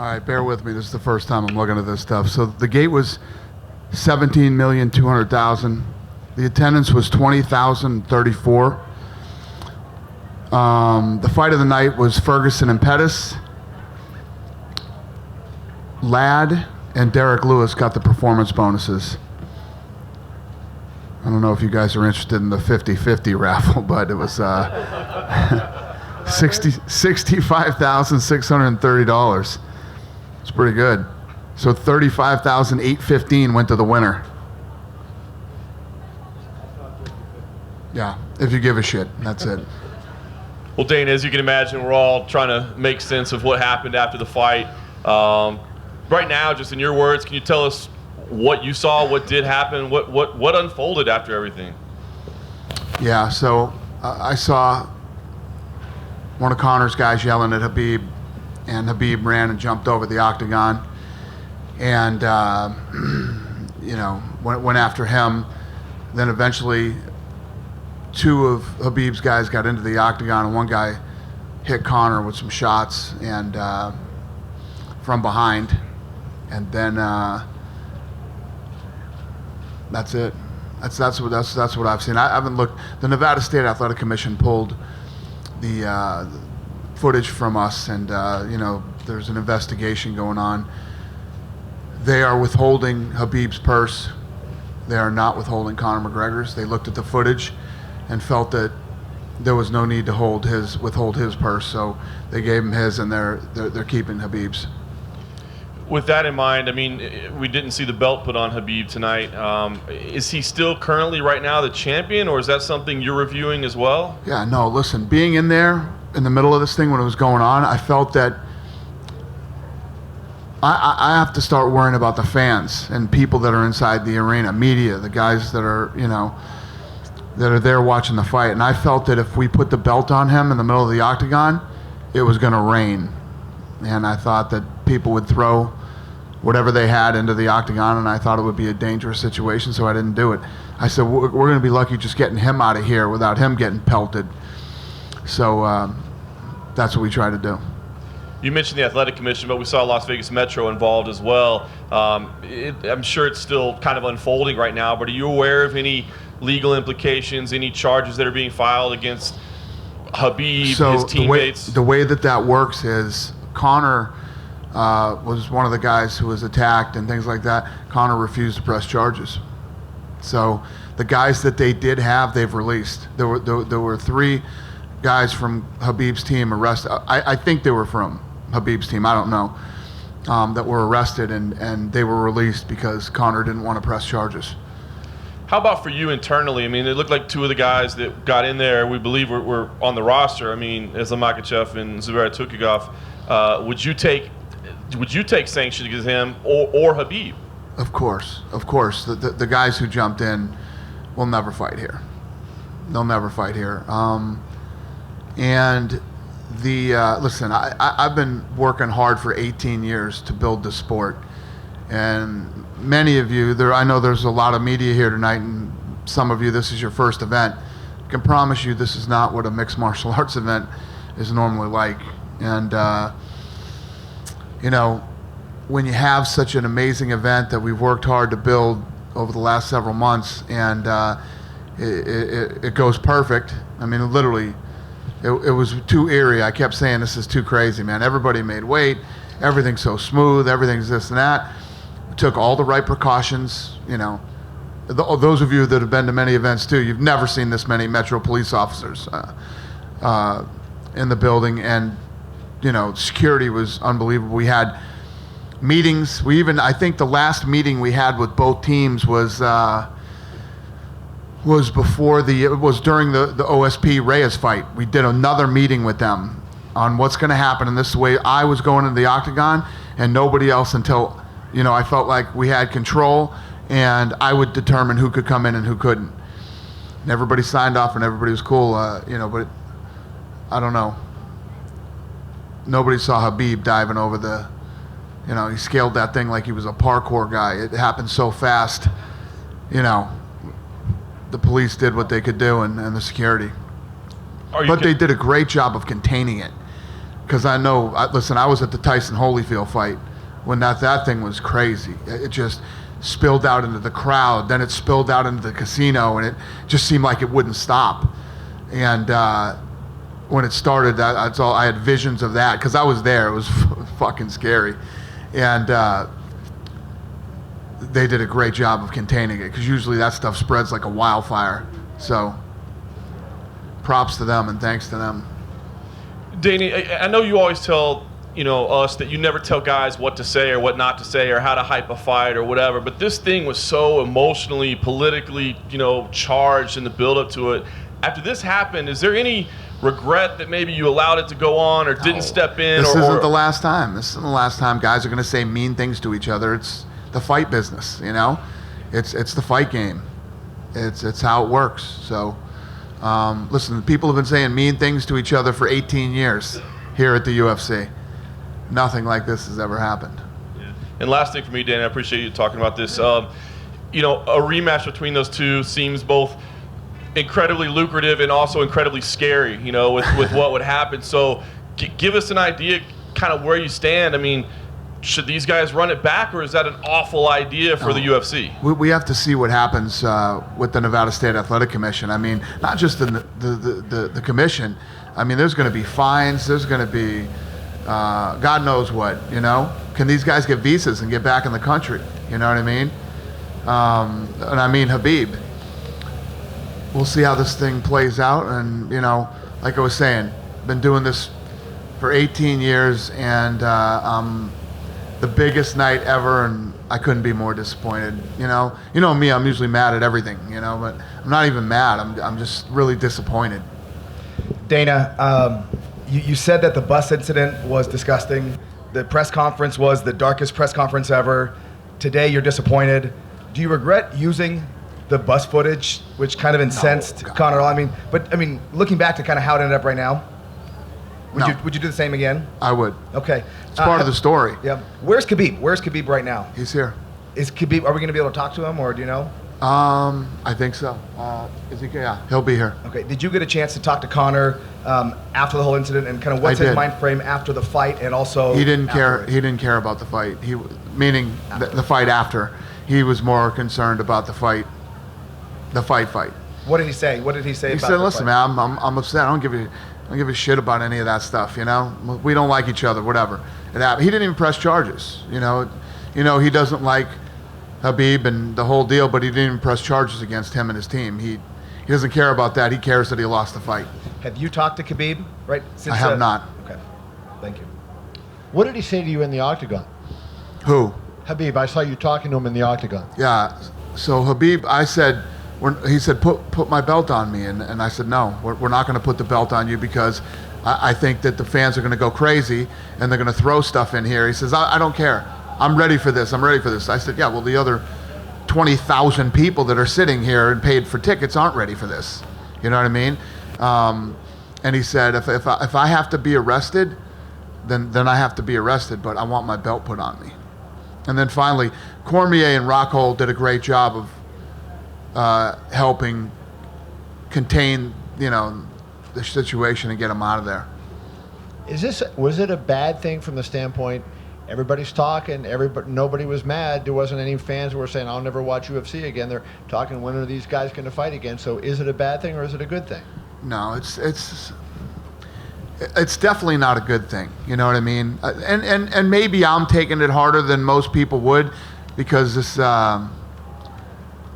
All right, bear with me. This is the first time I'm looking at this stuff. So the gate was 17,200,000. The attendance was 20,034. The fight of the night was Ferguson and Pettis. Ladd and Derek Lewis got the performance bonuses. I don't know if you guys are interested in the 50-50 raffle, but it was $65,630. It's pretty good. So $35,815 went to the winner. Yeah, if you give a shit, that's it. Well, Dane, as you can imagine, we're all trying to make sense of what happened after the fight. Right now, just in your words, can you tell us what you saw, what did happen, what unfolded after everything? Yeah, so I saw one of Conor's guys yelling at Khabib, and Khabib ran and jumped over the octagon, and went after him. Then eventually, two of Khabib's guys got into the octagon, and one guy hit Conor with some shots and from behind, and then that's it. That's what I've seen. I haven't looked. The Nevada State Athletic Commission pulled the footage from us, and there's an investigation going on. They are withholding Khabib's purse. They are not withholding Conor McGregor's. They looked at the footage and felt that there was no need to withhold his purse, so they gave him his, and they're keeping Khabib's. With that in mind, I mean, we didn't see the belt put on Khabib tonight. Is he still currently right now the champion, or is that something you're reviewing as well? Yeah, no, listen, being in there in the middle of this thing when it was going on, I felt that I have to start worrying about the fans and people that are inside the arena, media, the guys that are, that are there watching the fight. And I felt that if we put the belt on him in the middle of the octagon, it was going to rain. And I thought that people would throw whatever they had into the octagon, and I thought it would be a dangerous situation, so I didn't do it. I said, we're going to be lucky just getting him out of here without him getting pelted. So that's what we try to do. You mentioned the Athletic Commission, but we saw Las Vegas Metro involved as well. I'm sure it's still kind of unfolding right now, but are you aware of any legal implications, any charges that are being filed against Khabib, his teammates? The way that works is Conor was one of the guys who was attacked and things like that. Conor refused to press charges. So the guys that they did have, they've released. There were 3 guys from Khabib's team arrested. I think they were from Khabib's team, I don't know, that were arrested, and they were released because Conor didn't want to press charges. How about for you internally? I mean, it looked like 2 of the guys that got in there, we believe were on the roster. I mean, Islam Makhachev and Zubair Tukhugov. Would you take sanctions against him or Khabib? Of course. The guys who jumped in will never fight here. They'll never fight here. Listen, I've been working hard for 18 years to build the sport, and many of you, I know there's a lot of media here tonight, and some of you, this is your first event. I can promise you this is not what a mixed martial arts event is normally like. And when you have such an amazing event that we've worked hard to build over the last several months, and it goes perfect. I mean, literally, it was too eerie. I kept saying, this is too crazy, man. Everybody made weight. Everything's so smooth. Everything's this and that. We took all the right precautions. Those of you that have been to many events too, you've never seen this many Metro police officers in the building, and security was unbelievable. We had meetings. I think the last meeting we had with both teams was during the OSP Reyes fight. We did another meeting with them on what's going to happen, and this is the way I was going into the octagon, and nobody else until I felt like we had control, and I would determine who could come in and who couldn't. And everybody signed off, and everybody was cool, but I don't know. Nobody saw Khabib diving over he scaled that thing like he was a parkour guy. It happened so fast, the police did what they could do, and the security. They did a great job of containing it. because I know. Listen, I was at the Tyson Holyfield fight when that thing was crazy. It just spilled out into the crowd, then it spilled out into the casino, and it just seemed like it wouldn't stop. And when it started, that's all. I had visions of that because I was there. It was fucking scary, and they did a great job of containing it because usually that stuff spreads like a wildfire. So props to them and thanks to them. Danny, I know you always tell us that you never tell guys what to say or what not to say or how to hype a fight or whatever, but this thing was so emotionally, politically, charged in the build-up to it. After this happened, is there any regret that maybe you allowed it to go on or didn't step in? This isn't the last time. This isn't the last time guys are going to say mean things to each other. It's the fight business, It's the fight game. It's how it works. So, listen, people have been saying mean things to each other for 18 years here at the UFC. Nothing like this has ever happened. Yeah. And last thing for me, Dan, I appreciate you talking about this. A rematch between those two seems both incredibly lucrative and also incredibly scary, with what would happen. So give us an idea kind of where you stand. I mean, should these guys run it back, or is that an awful idea for the UFC? We have to see what happens with the Nevada State Athletic Commission. I mean, not just the commission. I mean, there's going to be fines. There's going to be God knows what, Can these guys get visas and get back in the country? You know what I mean? And I mean Khabib. We'll see how this thing plays out. And, like I was saying, been doing this for 18 years, and the biggest night ever, and I couldn't be more disappointed. Me, I'm usually mad at everything, but I'm not even mad. I'm just really disappointed. Dana, you said that the bus incident was disgusting. The press conference was the darkest press conference ever. Today you're disappointed. Do you regret using the bus footage, which kind of incensed Conor? I mean, looking back to kind of how it ended up right now, would you do the same again? I would. Okay. It's part of the story. Yeah. Where's Khabib? Where's Khabib right now? He's here. Is Khabib? Are we going to be able to talk to him, or do you know? I think so. Is he? Yeah, he'll be here. Okay. Did you get a chance to talk to Conor after the whole incident, and kind of what's his mind frame after the fight, and also he didn't afterwards? care. He didn't care about the fight. Meaning the fight after. He was more concerned about the fight. The fight. What did he say? What did he say? He said, "Listen, man, I'm upset. I don't give a shit about any of that stuff. We don't like each other. Whatever." It happened. He didn't even press charges. He doesn't like Khabib and the whole deal, but he didn't even press charges against him and his team. He doesn't care about that. He cares that he lost the fight. Have you talked to Khabib? Right? I have not. Okay. Thank you. What did he say to you in the octagon? Who? Habib, I saw you talking to him in the octagon. Yeah. So Khabib, I said, he said, put my belt on me. And I said, no, we're not going to put the belt on you because I think that the fans are going to go crazy and they're going to throw stuff in here. He says, I don't care. I'm ready for this. I said, yeah, well, the other 20,000 people that are sitting here and paid for tickets aren't ready for this. You know what I mean? And he said, if I have to be arrested, then I have to be arrested, but I want my belt put on me. And then finally, Cormier and Rockhold did a great job of helping contain, the situation and get him out of there. Was it a bad thing from the standpoint, everybody's talking, nobody was mad, there wasn't any fans who were saying, I'll never watch UFC again, they're talking, when are these guys going to fight again? So is it a bad thing or is it a good thing? No, it's definitely not a good thing. You know what I mean? And maybe I'm taking it harder than most people would because this, I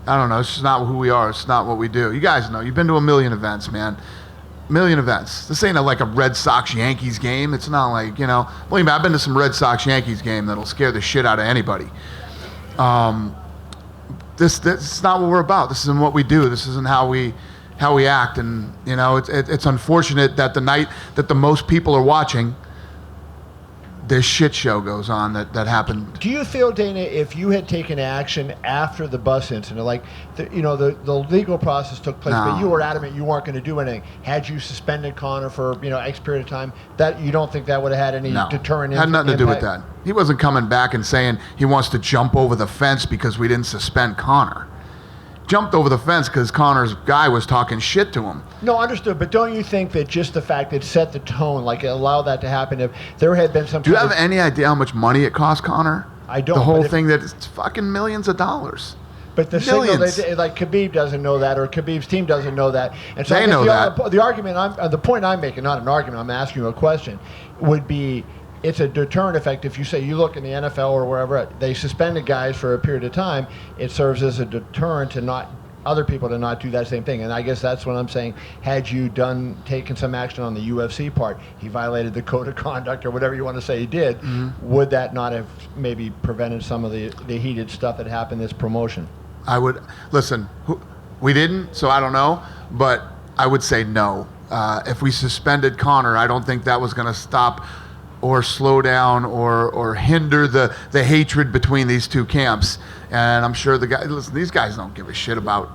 don't know, it's just not who we are. It's not what we do. You guys know, you've been to a million events, man. Million events. This ain't like a Red Sox-Yankees game. It's not like, believe me, I've been to some Red Sox-Yankees game that'll scare the shit out of anybody. This is not what we're about. This isn't what we do. This isn't how we act. And, it's unfortunate that the night that the most people are watching, this shit show goes on that happened. Do you feel, Dana, if you had taken action after the bus incident, like the legal process took place, but you were adamant you weren't going to do anything, had you suspended Conor for X period of time, that you don't think that would have had any deterrent impact? Had nothing to do with that. He wasn't coming back and saying he wants to jump over the fence because we didn't suspend Conor. jumped over the fence because Conor's guy was talking shit to him. No, understood. But don't you think that just the fact that it set the tone, like it allowed that to happen, if there had been some... Do you have any idea how much money it cost Conor? I don't. The whole thing, that it's fucking millions of dollars. But the Millions. signal, like Khabib doesn't know that, or Khabib's team doesn't know that, and so They know that. The argument, the point I'm making, not an argument, I'm asking you a question, would be it's a deterrent effect. If you say you look in the NFL or wherever they suspended guys for a period of time, it serves as a deterrent to not other people to not do that same thing. And I guess that's what I'm saying. Had you taken some action on the UFC part, he violated the code of conduct or whatever you want to say he did, would that not have maybe prevented some of the heated stuff that happened this promotion? I would listen. We didn't, so I don't know. But I would say no. If we suspended Conor, I don't think that was going to stop or slow down or hinder the hatred between these two camps. And I'm sure these guys don't give a shit about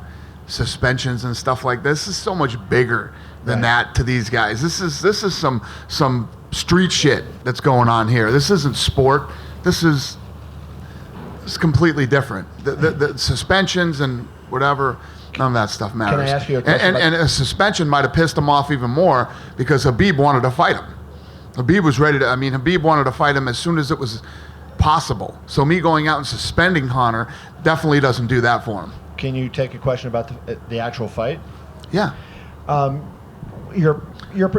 suspensions and stuff like this. This is so much bigger than that to these guys. This is some street shit that's going on here. This isn't sport. It's completely different. The suspensions and whatever, none of that stuff matters. Can I ask you a question? And a suspension might have pissed him off even more because Khabib wanted to fight him. Habib was ready to. I mean, Khabib wanted to fight him as soon as it was possible. So me going out and suspending Conor definitely doesn't do that for him. Can you take a question about the actual fight? Yeah. Your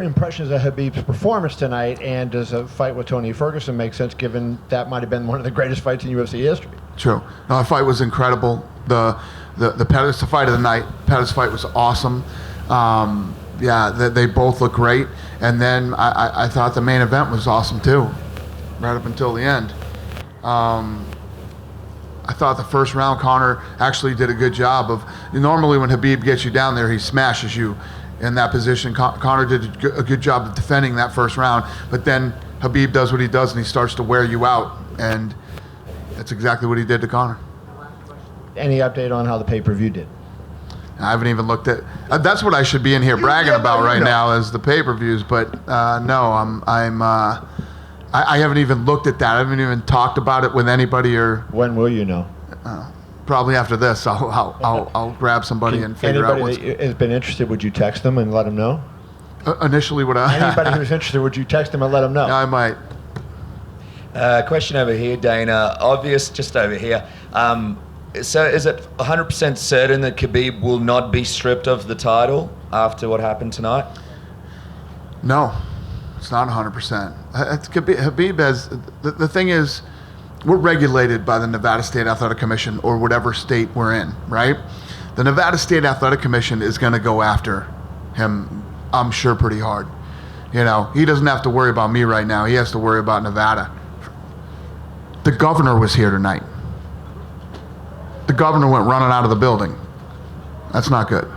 impressions of Khabib's performance tonight, and does a fight with Tony Ferguson make sense, given that might have been one of the greatest fights in UFC history? True. No, the fight was incredible. The Pettis, the fight of the night, Pettis fight was awesome. They both look great. And then I thought the main event was awesome too, right up until the end. I thought the first round Conor actually did a good job of. Normally when Khabib gets you down there, he smashes you in that position. Conor did a good job of defending that first round, but then Khabib does what he does and he starts to wear you out, and that's exactly what he did to Conor. Any update on how the pay-per-view did? I haven't even looked at. That's what I should be in here bragging about right now, is the pay-per-views. But no, I haven't even looked at that. I haven't even talked about it with anybody. Or when will you know? Probably after this. I'll grab somebody and figure out what's. Anybody that has been interested, would you text them and let them know? Initially, Anybody who's interested, would you text them and let them know? I might. Question over here, Dana. Obvious, just over here. So is it 100% certain that Khabib will not be stripped of the title after what happened tonight? No, it's not 100%. Khabib has, the thing is, we're regulated by the Nevada State Athletic Commission or whatever state we're in, right? The Nevada State Athletic Commission is going to go after him, I'm sure, pretty hard. You know, he doesn't have to worry about me right now. He has to worry about Nevada. The governor was here tonight. The governor went running out of the building. That's not good.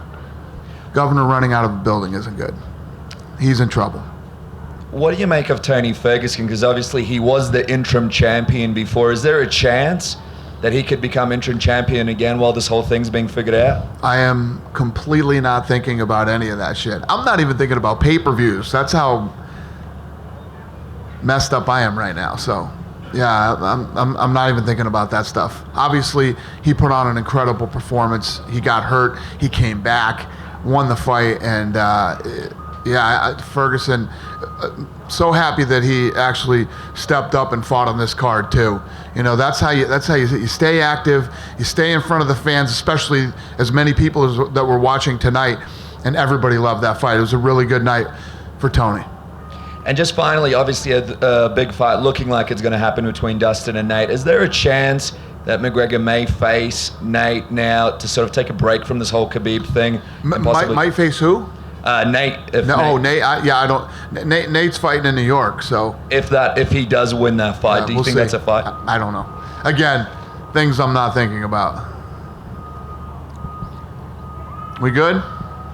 Governor running out of the building isn't good. He's in trouble. What do you make of Tony Ferguson? Because obviously he was the interim champion before. Is there a chance that he could become interim champion again while this whole thing's being figured out? I am completely not thinking about any of that shit. I'm not even thinking about pay-per-views. That's how messed up I am right now. So, yeah, I'm not even thinking about that stuff. Obviously, he put on an incredible performance. He got hurt. He came back, won the fight, and Ferguson, so happy that he actually stepped up and fought on this card too. You know, that's how you stay active, you stay in front of the fans, especially as many people that were watching tonight, and everybody loved that fight. It was a really good night for Tony. And just finally, obviously a big fight looking like it's going to happen between Dustin and Nate. Is there a chance that McGregor may face Nate now to sort of take a break from this whole Khabib thing? Might face who? Nate. I don't. Nate's fighting in New York, so if he does win that fight, do you think that's a fight? I don't know. Again, things I'm not thinking about. We good?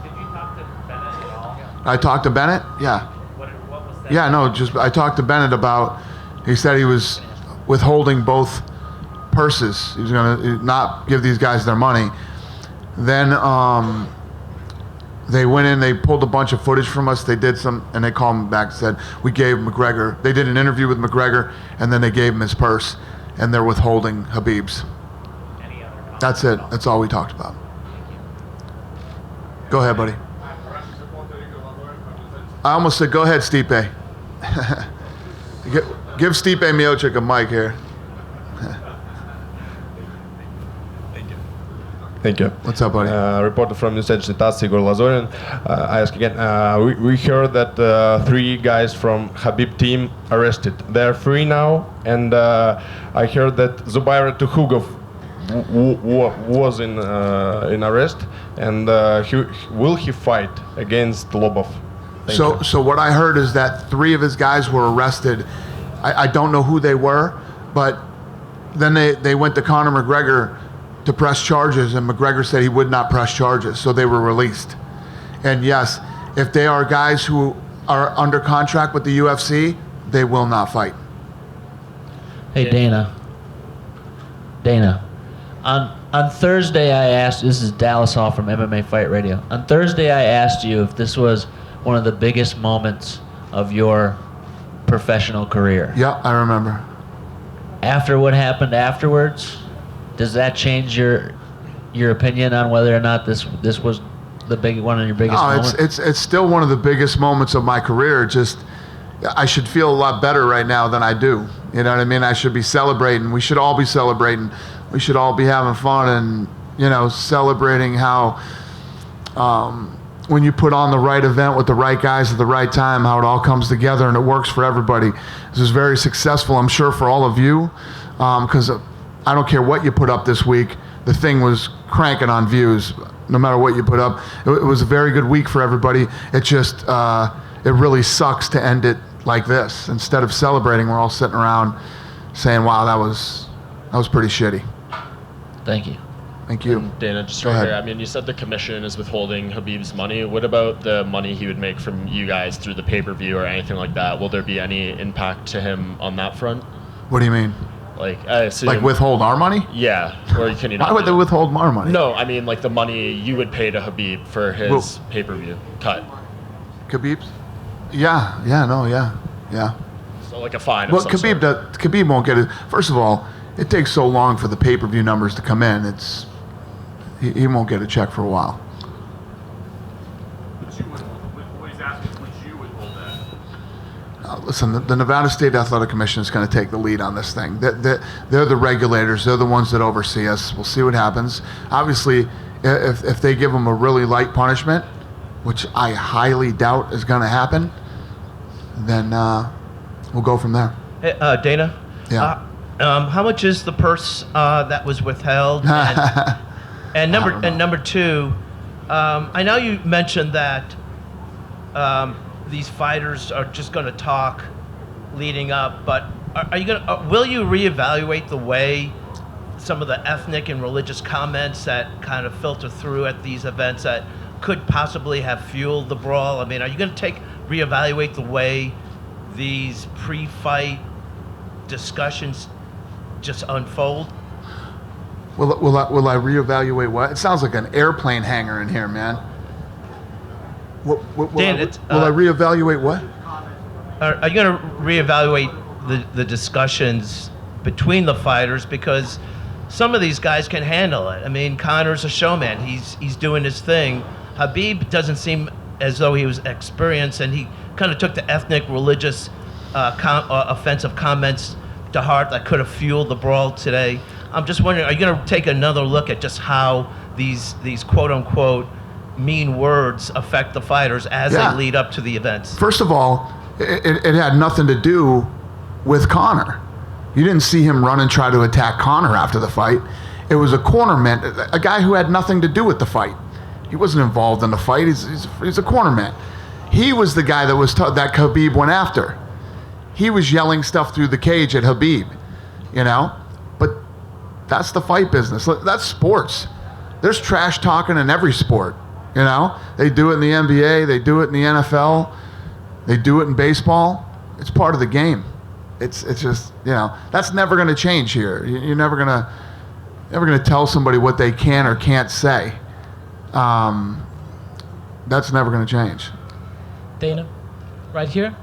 Did you talk to Bennett at all? I talked to Bennett. Yeah. What was that? Yeah, no, I talked to Bennett about. He said he was withholding both purses. He was going to not give these guys their money. Then they went in, they pulled a bunch of footage from us. They did some, and they called me back and said, we gave McGregor, they did an interview with McGregor, and then they gave him his purse, and they're withholding Khabib's. Any other comments? That's it. That's all we talked about. Go ahead, buddy. I almost said, go ahead, Stipe. Give Stipe Miocic a mic here. Thank you. What's up, buddy? Reporter from News Agency TASS, Igor Lazorin. I ask again, we heard that 3 guys from Khabib team arrested. They're free now, and I heard that Zubair Tukhugov was in arrest, and will he fight against Lobov? So what I heard is that 3 of his guys were arrested. I don't know who they were, but then they went to Conor McGregor to press charges, and McGregor said he would not press charges, so they were released. And yes, if they are guys who are under contract with the UFC, they will not fight. Hey, Dana. On Thursday, I asked, this is Dallas Hall from MMA Fight Radio. On Thursday, I asked you if this was one of the biggest moments of your professional career. Yeah, I remember. After what happened afterwards, does that change your opinion on whether or not this was one of your biggest moments? It's still one of the biggest moments of my career. Just, I should feel a lot better right now than I do. You know what I mean? I should be celebrating. We should all be celebrating. We should all be having fun and, celebrating how when you put on the right event with the right guys at the right time, how it all comes together and it works for everybody. This is very successful, I'm sure, for all of you, because I don't care what you put up this week. The thing was cranking on views, no matter what you put up. It was a very good week for everybody. It just, it really sucks to end it like this. Instead of celebrating, we're all sitting around saying, wow, that was pretty shitty. Thank you. Thank you. And Dana, just Go right ahead. here. I mean, you said the commission is withholding Khabib's money. What about the money he would make from you guys through the pay-per-view or anything like that? Will there be any impact to him on that front? What do you mean? Like, I assume, Like withhold our money? Yeah. Or can you not? Why would do they that? withhold our money? No, I mean like the money you would pay to Khabib for his pay-per-view cut. Khabib's? Yeah. So like a fine. Of Well, some Khabib, sort. Khabib won't get it. First of all, it takes so long for the pay-per-view numbers to come in. He won't get a check for a while. What he's asking is, would you withhold that? Listen, the Nevada State Athletic Commission is going to take the lead on this thing. They're the regulators. They're the ones that oversee us. We'll see what happens. Obviously, if they give them a really light punishment, which I highly doubt is going to happen, then we'll go from there. Hey, Dana? Yeah. How much is the purse that was withheld? And number 2, I know you mentioned that these fighters are just going to talk leading up, but are you going to? Will you reevaluate the way some of the ethnic and religious comments that kind of filter through at these events that could possibly have fueled the brawl? I mean, are you going to reevaluate the way these pre-fight discussions just unfold? Will I reevaluate what? It sounds like an airplane hangar in here, man. Will Dan, I reevaluate what? Are you going to reevaluate the discussions between the fighters, because some of these guys can handle it? I mean, Conor's a showman. He's doing his thing. Khabib doesn't seem as though he was experienced, and he kind of took the ethnic, religious, offensive comments to heart that could have fueled the brawl today. I'm just wondering, are you going to take another look at just how these quote-unquote mean words affect the fighters as they lead up to the events? First of all, it had nothing to do with Conor. You didn't see him run and try to attack Conor after the fight. It was a cornerman, a guy who had nothing to do with the fight. He wasn't involved in the fight. He's a cornerman. He was the guy that Khabib went after. He was yelling stuff through the cage at Khabib, But that's the fight business. That's sports. There's trash talking in every sport, They do it in the NBA. They do it in the NFL. They do it in baseball. It's part of the game. It's just, that's never going to change here. You're never going to tell somebody what they can or can't say. That's never going to change. Dana, right here.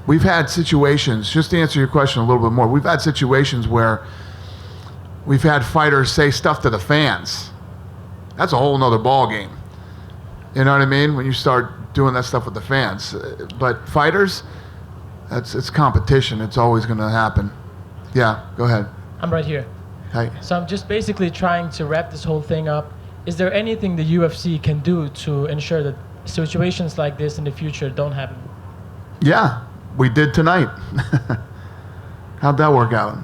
We've had situations, just to answer your question a little bit more, we've had situations where we've had fighters say stuff to the fans. That's a whole nother ball game. You know what I mean? When you start doing that stuff with the fans. But fighters, it's competition. It's always going to happen. Yeah, go ahead. I'm right here. Hey. So I'm just basically trying to wrap this whole thing up. Is there anything the UFC can do to ensure that situations like this in the future don't happen? Yeah, we did tonight. How'd that work out?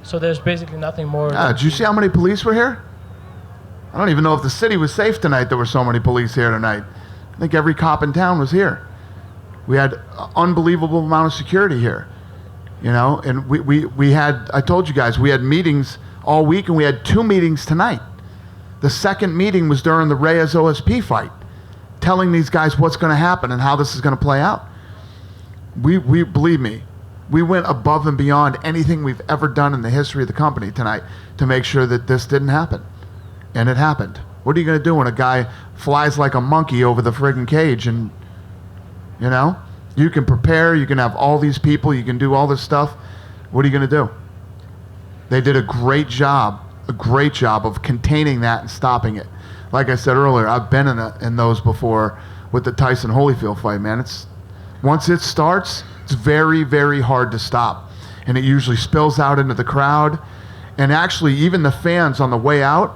So there's basically nothing more. Did you see how many police were here? I don't even know if the city was safe tonight. There were so many police here tonight. I think every cop in town was here. We had an unbelievable amount of security here. You know, and we had, I told you guys, we had meetings all week, and we had 2 meetings tonight. The second meeting was during the Reyes OSP fight, telling these guys what's going to happen and how this is going to play out. We believe me, we went above and beyond anything we've ever done in the history of the company tonight to make sure that this didn't happen. And it happened. What are you going to do when a guy flies like a monkey over the friggin' cage? And, you know, you can prepare, you can have all these people, you can do all this stuff. What are you going to do? They did a great job of containing that and stopping it. Like I said earlier, I've been in those before with the Tyson Holyfield fight, man. Once it starts, it's very, very hard to stop. And it usually spills out into the crowd. And actually, even the fans on the way out,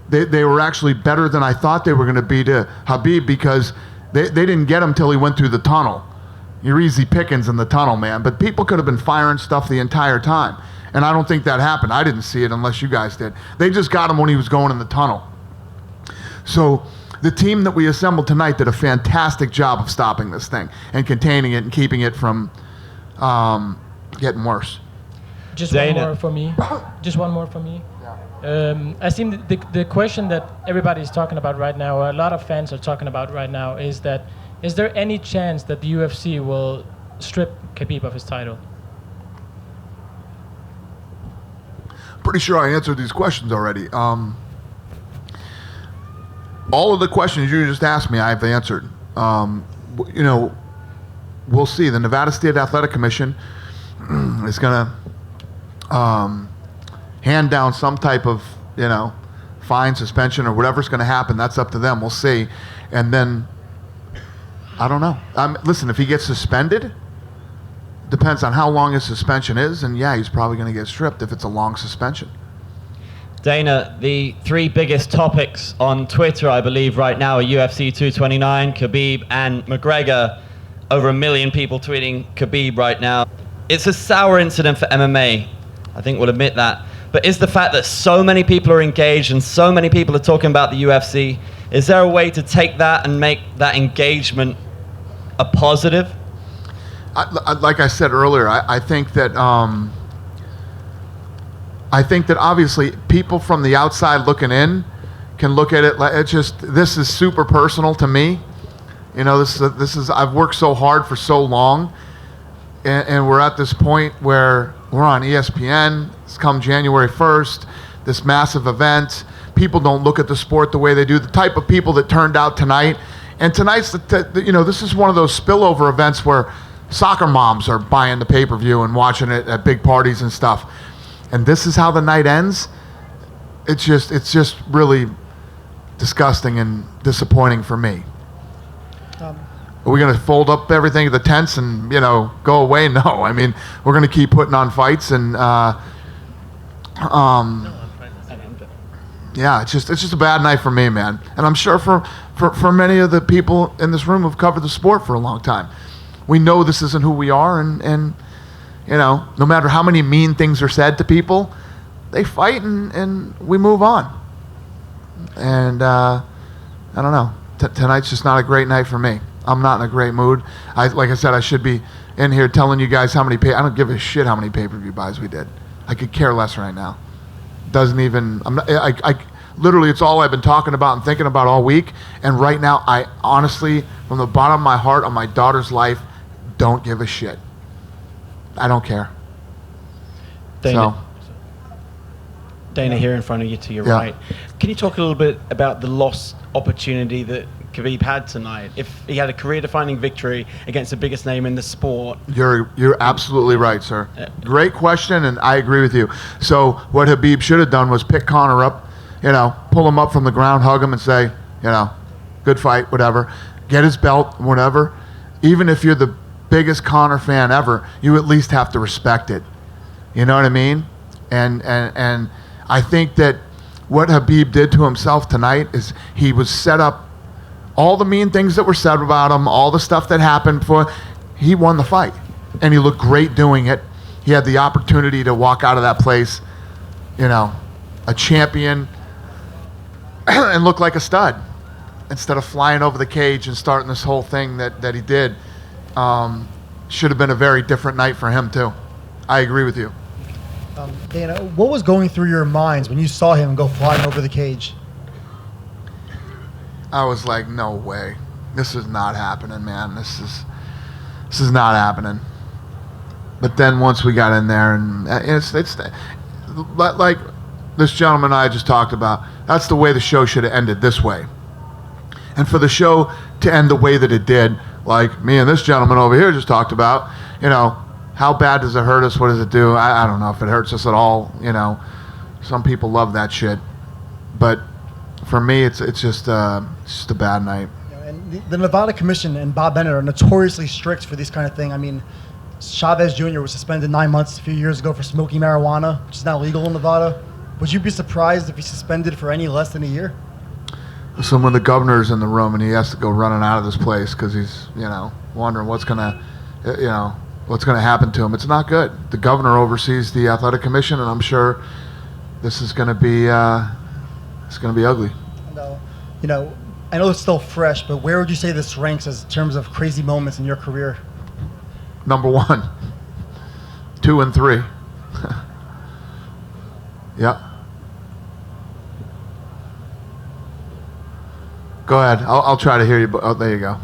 they were actually better than I thought they were going to be to Khabib, because they didn't get him till he went through the tunnel. You're easy pickings in the tunnel, man. But people could have been firing stuff the entire time. And I don't think that happened. I didn't see it unless you guys did. They just got him when he was going in the tunnel. So the team that we assembled tonight did a fantastic job of stopping this thing and containing it and keeping it from getting worse. Just one more for me. Just one more for me. I think the question that everybody's talking about right now, or a lot of fans are talking about right now, is there any chance that the UFC will strip Khabib of his title? Pretty sure I answered these questions already. All of the questions you just asked me, I've answered. You know, we'll see. The Nevada State Athletic Commission is going to hand down some type of, you know, fine, suspension, or whatever's going to happen. That's up to them. We'll see. And then, I don't know. Listen, if he gets suspended, depends on how long his suspension is, and yeah, he's probably going to get stripped if it's a long suspension. Dana, the 3 biggest topics on Twitter, I believe, right now are UFC 229, Khabib, and McGregor. Over 1 million people tweeting Khabib right now. It's a sour incident for MMA. I think we'll admit that. But is the fact that so many people are engaged and so many people are talking about the UFC, is there a way to take that and make that engagement a positive? Like I said earlier, I think that obviously people from the outside looking in can look at it like this is super personal to me. You know, this is I've worked so hard for so long, and we're at this point where we're on ESPN. It's come January 1st, this massive event. People don't look at the sport the way they do. The type of people that turned out tonight, and tonight's you know, this is one of those spillover events where soccer moms are buying the pay-per-view and watching it at big parties and stuff. And this is how the night ends. It's just really disgusting and disappointing for me. Are we going to fold up everything at the tents and, you know, go away? No. I mean, we're going to keep putting on fights and yeah, it's just a bad night for me, man. And I'm sure for many of the people in this room who've covered the sport for a long time. We know this isn't who we are, and you know, no matter how many mean things are said to people, they fight and we move on. And I don't know. Tonight's just not a great night for me. I'm not in a great mood. Like I said, I should be in here telling you guys how many I don't give a shit how many pay-per-view buys we did. I could care less right now. Doesn't even. I literally, it's all I've been talking about and thinking about all week. And right now, I honestly, from the bottom of my heart, on my daughter's life, don't give a shit. I don't care. Dana here in front of you to your right. Can you talk a little bit about the lost opportunity that Khabib had tonight? If he had a career-defining victory against the biggest name in the sport. You're absolutely right, sir. Great question, and I agree with you. So what Khabib should have done was pick Conor up, you know, pull him up from the ground, hug him, and say, you know, good fight, whatever. Get his belt, whatever. Even if you're the biggest Conor fan ever, you at least have to respect it. You know what I mean? And I think that what Khabib did to himself tonight is he was set up. All the mean things that were said about him, all the stuff that happened before, he won the fight. And he looked great doing it. He had the opportunity to walk out of that place, a champion and look like a stud instead of flying over the cage and starting this whole thing that he did. Should have been a very different night for him too. I agree with you. Dana, what was going through your minds when you saw him go flying over the cage? I was like, no way. This is not happening, man. This is not happening. But then once we got in there, and it's like this gentleman I just talked about, that's the way the show should have ended, this way. And for the show to end the way that it did, like me and this gentleman over here just talked about, how bad does it hurt us? What does it do? I don't know if it hurts us at all. Some people love that shit. But for me, it's just a bad night. And the Nevada Commission and Bob Bennett are notoriously strict for this kind of thing. I mean, Chavez Jr. was suspended 9 months a few years ago for smoking marijuana, which is now legal in Nevada. Would you be surprised if he's suspended for any less than a year? So when the governor's in the room and he has to go running out of this place because he's, wondering what's gonna happen to him, it's not good. The governor oversees the athletic commission, and I'm sure this is gonna be ugly. And, I know it's still fresh, but where would you say this ranks as in terms of crazy moments in your career? Number 1, 2, and 3. Yeah. Go ahead. I'll try to hear you. Oh, there you go.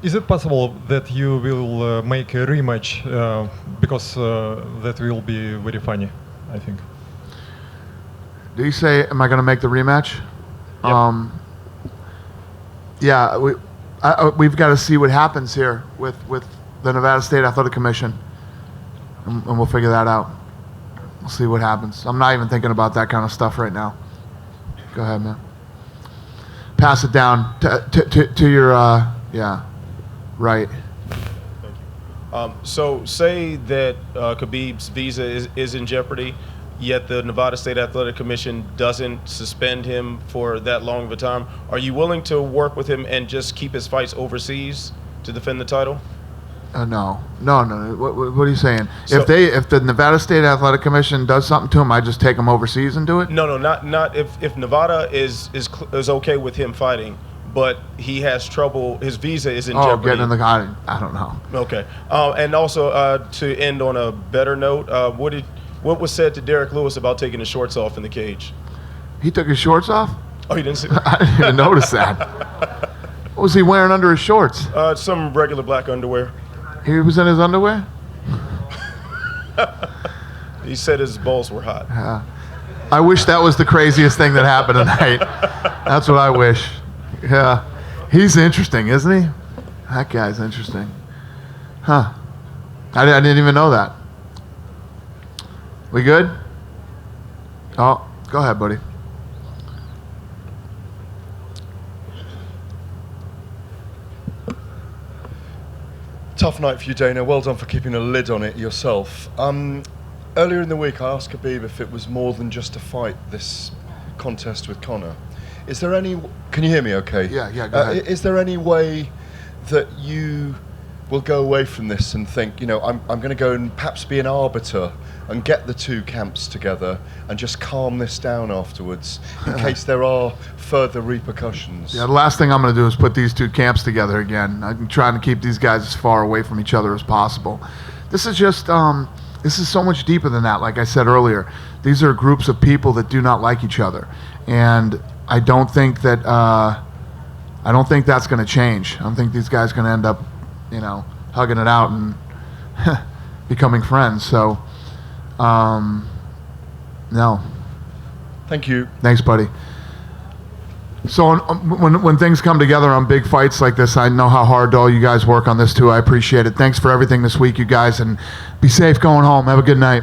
Is it possible that you will make a rematch because that will be very funny, I think? Did you say, am I going to make the rematch? Yep. Yeah, we've got to see what happens here with the Nevada State Athletic Commission, and we'll figure that out. We'll see what happens. I'm not even thinking about that kind of stuff right now. Go ahead, man. Pass it down to your, right. Thank you. So say that Khabib's visa is in jeopardy, yet the Nevada State Athletic Commission doesn't suspend him for that long of a time. Are you willing to work with him and just keep his fights overseas to defend the title? No. What are you saying? So, if the Nevada State Athletic Commission does something to him, I just take him overseas and do it? No, not if Nevada is okay with him fighting, but he has trouble. His visa is in jeopardy. Getting in the I don't know. Okay, and also to end on a better note, what was said to Derek Lewis about taking his shorts off in the cage? He took his shorts off? Oh, you didn't see? I didn't even notice that. What was he wearing under his shorts? Some regular black underwear. He was in his underwear? He said his balls were hot. I wish that was the craziest thing that happened tonight. That's what I wish. Yeah. He's interesting, isn't he? That guy's interesting. Huh. I didn't even know that. We good? Oh, go ahead, buddy. Tough night for you, Dana. Well done for keeping a lid on it yourself. Earlier in the week, I asked Khabib if it was more than just a fight, this contest with Conor. Is there any... Can you hear me okay? Yeah, go ahead. Is there any way that you will go away from this and think, I'm going to go and perhaps be an arbiter and get the two camps together and just calm this down afterwards in case there are further repercussions? Yeah, the last thing I'm going to do is put these two camps together again. I'm trying to keep these guys as far away from each other as possible. This is just, this is so much deeper than that, like I said earlier. These are groups of people that do not like each other. And I don't think that, that's going to change. I don't think these guys are going to end up, hugging it out and becoming friends. So, no. Thank you. Thanks, buddy. So when things come together on big fights like this, I know how hard all you guys work on this too. I appreciate it. Thanks for everything this week, you guys, and be safe going home. Have a good night.